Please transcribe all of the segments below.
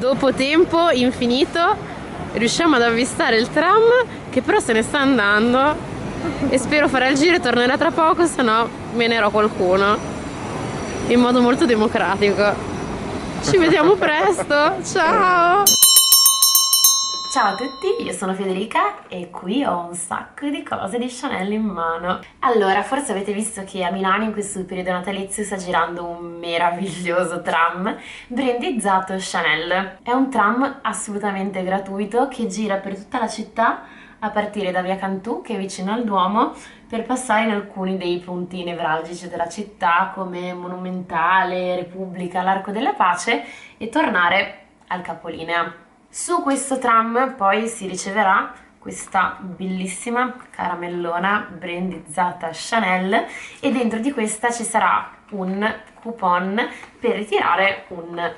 Dopo tempo infinito riusciamo ad avvistare il tram che però se ne sta andando e spero farà il giro e tornerà tra poco, se no menerò qualcuno in modo molto democratico. Ci vediamo presto, ciao! Ciao a tutti, io sono Federica e qui ho un sacco di cose di Chanel in mano. Allora, forse avete visto che a Milano in questo periodo natalizio sta girando un meraviglioso tram brandizzato Chanel. È un tram assolutamente gratuito che gira per tutta la città a partire da Via Cantù, che è vicino al Duomo, per passare in alcuni dei punti nevralgici della città come Monumentale, Repubblica, l'Arco della Pace e tornare al capolinea. Su questo tram poi si riceverà questa bellissima caramellona brandizzata Chanel e dentro di questa ci sarà un coupon per ritirare un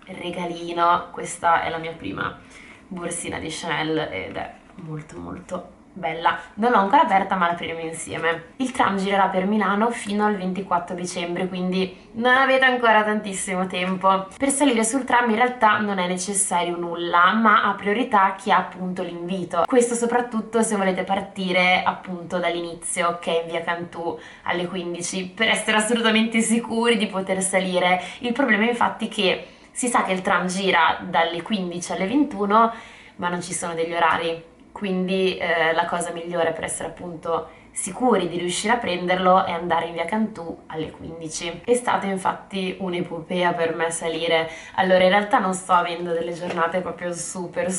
regalino. Questa è la mia prima borsina di Chanel ed è molto bella. Non l'ho ancora aperta ma la apriremo insieme. Il tram girerà per Milano fino al 24 dicembre, quindi non avete ancora tantissimo tempo. Per salire sul tram in realtà non è necessario nulla, ma ha priorità chi ha appunto l'invito. Questo soprattutto se volete partire appunto dall'inizio, che è in Via Cantù alle 15, per essere assolutamente sicuri di poter salire. Il problema è infatti che si sa che il tram gira dalle 15 alle 21, ma non ci sono degli orari. Quindi la cosa migliore per essere appunto sicuri di riuscire a prenderlo è andare in Via Cantù alle 15. È stata infatti un'epopea per me salire. Allora in realtà non sto avendo delle giornate proprio super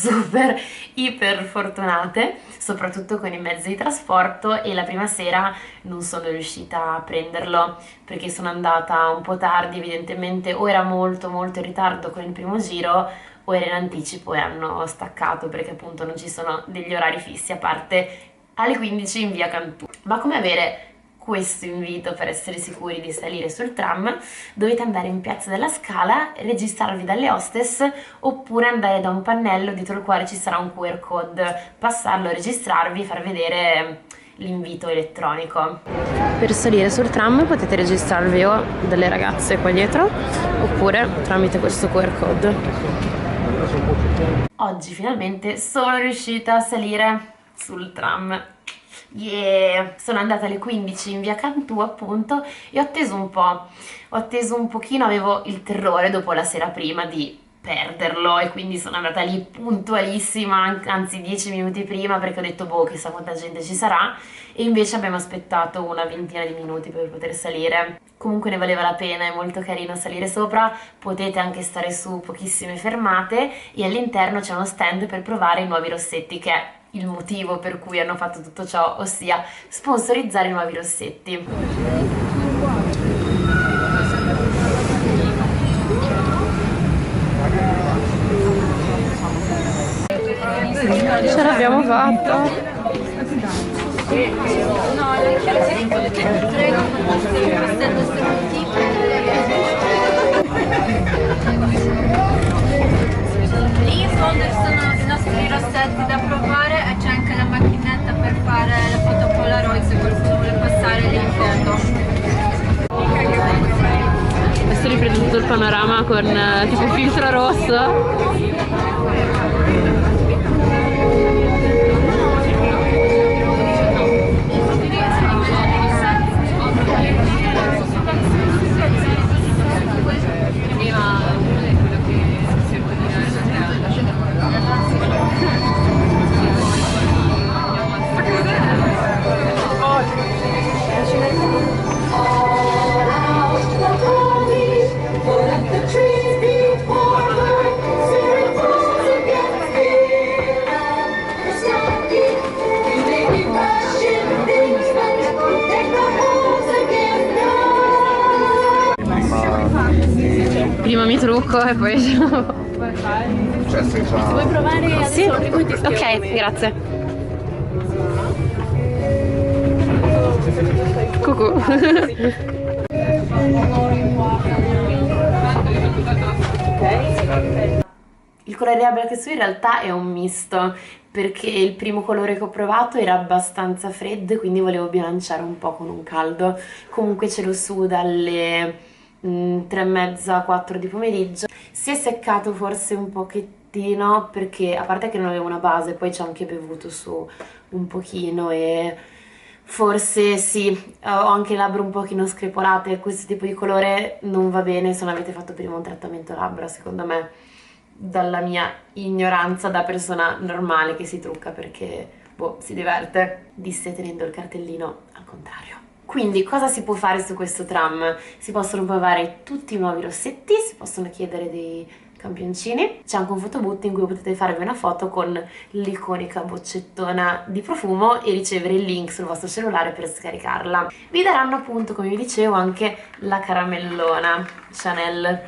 iper fortunate, soprattutto con i mezzi di trasporto, e la prima sera non sono riuscita a prenderlo perché sono andata un po' tardi, evidentemente o era molto in ritardo con il primo giro o era in anticipo e hanno staccato perché appunto non ci sono degli orari fissi a parte alle 15 in Via Cantù. Ma come avere questo invito per essere sicuri di salire sul tram? Dovete andare in Piazza della Scala, registrarvi dalle hostess oppure andare da un pannello dietro il quale ci sarà un QR code, passarlo, registrarvi e far vedere l'invito elettronico. Per salire sul tram potete registrarvi o dalle ragazze qua dietro oppure tramite questo QR code. Oggi finalmente sono riuscita a salire sul tram. Yeah! Sono andata alle 15 in Via Cantù appunto e ho atteso un po', avevo il terrore dopo la sera prima di perderlo e quindi sono andata lì puntualissima, anzi 10 minuti prima, perché ho detto boh, chissà quanta gente ci sarà, e invece abbiamo aspettato una ventina di minuti per poter salire. Comunque ne valeva la pena, è molto carino salire sopra, potete anche stare su pochissime fermate e all'interno c'è uno stand per provare i nuovi rossetti, che è il motivo per cui hanno fatto tutto ciò, ossia sponsorizzare i nuovi rossetti. Ce l'abbiamo fatta! Lì in fondo ci sono i nostri rossetti da provare e c'è anche la macchinetta per fare la foto Polaroid se qualcuno vuole passare lì in fondo. Adesso riprendo tutto il panorama con tipo filtro rosso. Prima mi trucco e poi Vuoi provare adesso? Sì? Ok, grazie. Cucù. Il colore labbra che so in realtà è un misto, perché il primo colore che ho provato era abbastanza freddo e quindi volevo bilanciare un po' con un caldo. Comunque ce l'ho su dalle 3:30, 4 di pomeriggio. Si è seccato forse un pochettino perché, a parte che non avevo una base, poi ci ho anche bevuto su un pochino e forse sì, ho anche le labbra un pochino screpolate, questo tipo di colore non va bene se non avete fatto prima un trattamento labbra, secondo me, dalla mia ignoranza da persona normale che si trucca perché, boh, si diverte, disse tenendo il cartellino al contrario. Quindi cosa si può fare su questo tram? Si possono provare tutti i nuovi rossetti, si possono chiedere dei campioncini, c'è anche un photoboot in cui potete farvi una foto con l'iconica boccettona di profumo e ricevere il link sul vostro cellulare per scaricarla. Vi daranno appunto, come vi dicevo, anche la caramellona Chanel.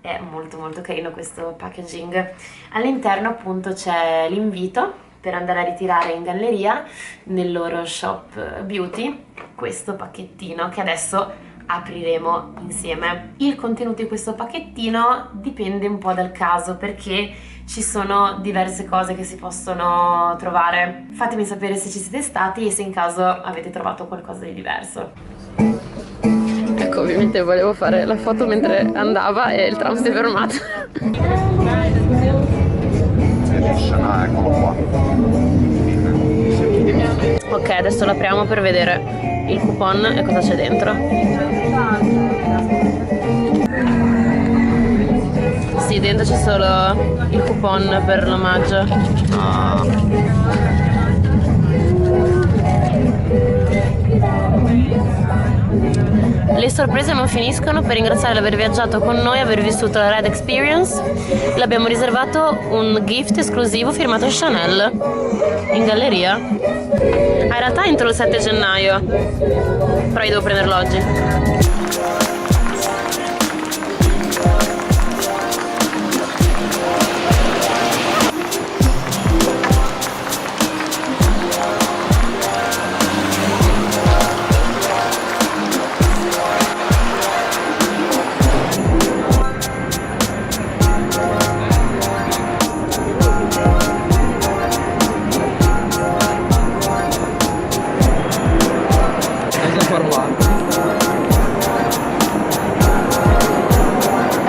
È molto molto carino questo packaging. All'interno appunto c'è l'invito per andare a ritirare in galleria nel loro shop beauty questo pacchettino che adesso apriremo insieme. Il contenuto di questo pacchettino dipende un po' dal caso perché ci sono diverse cose che si possono trovare. Fatemi sapere se ci siete stati e se in caso avete trovato qualcosa di diverso. Ecco, ovviamente volevo fare la foto mentre andava e il tram si è fermato. Eccolo qua. Ok, adesso l'apriamo per vedere il coupon e cosa c'è dentro. Sì, dentro c'è solo il coupon per l'omaggio. Le sorprese non finiscono. Per ringraziare di aver viaggiato con noi, aver vissuto la Red Experience, le abbiamo riservato un gift esclusivo firmato Chanel in galleria. In realtà entro il 7 gennaio, però io devo prenderlo oggi.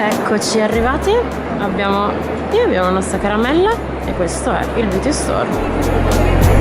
Eccoci arrivati, abbiamo la nostra caramella e questo è il beauty store.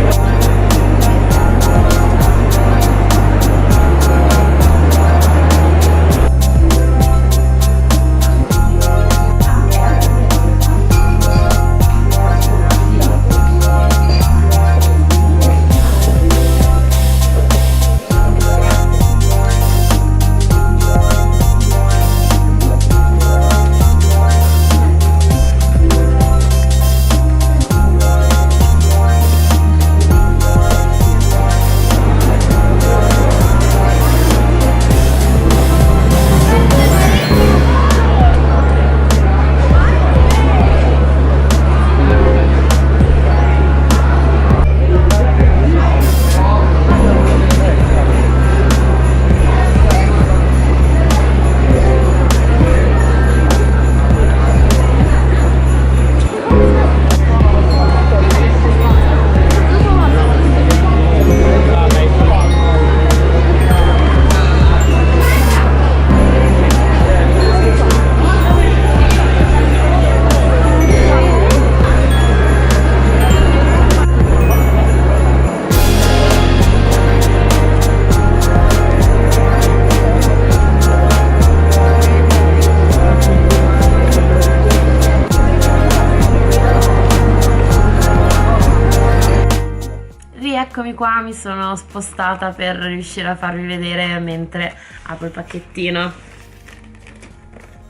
Eccomi qua, mi sono spostata per riuscire a farvi vedere mentre apro il pacchettino.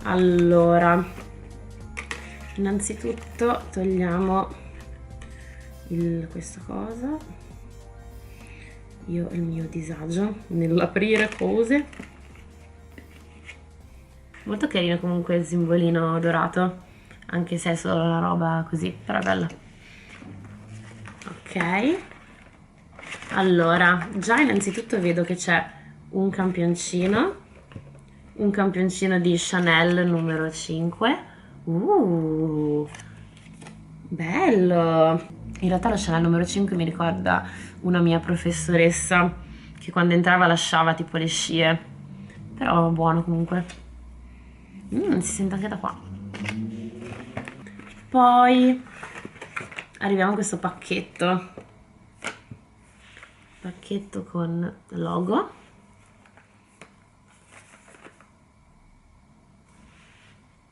Allora, innanzitutto togliamo questa cosa. Io il mio disagio nell'aprire cose. Molto carino comunque il simbolino dorato, anche se è solo una roba così, però è bella. Ok. Allora, già innanzitutto vedo che c'è un campioncino di Chanel numero 5. Bello! In realtà la Chanel numero 5 mi ricorda una mia professoressa che quando entrava lasciava tipo le scie, però buono comunque. Si sente anche da qua. Poi arriviamo a questo pacchetto con logo.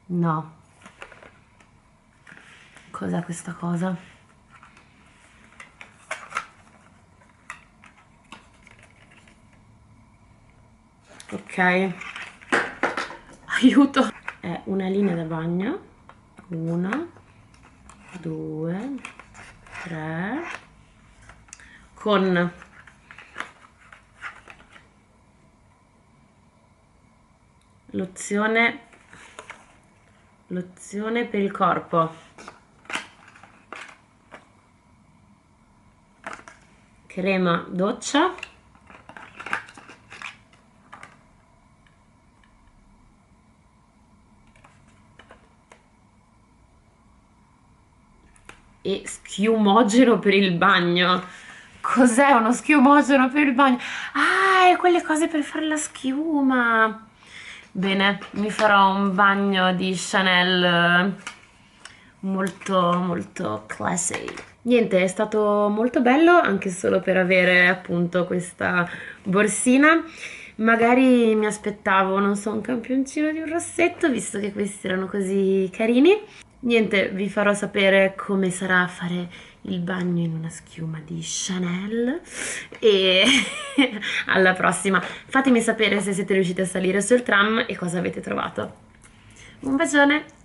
No, cos'è questa cosa? Ok, aiuto, è una linea da bagno, 1, 2, 3, con lozione per il corpo, crema doccia, e schiumogeno per il bagno. Cos'è uno schiumogeno per il bagno? Ah, è quelle cose per fare la schiuma. Bene, mi farò un bagno di Chanel molto molto classy. Niente, è stato molto bello anche solo per avere appunto questa borsina. Magari mi aspettavo, non so, un campioncino di un rossetto, visto che questi erano così carini. Niente, vi farò sapere come sarà fare il bagno in una schiuma di Chanel e alla prossima. Fatemi sapere se siete riusciti a salire sul tram e cosa avete trovato. Un bacione!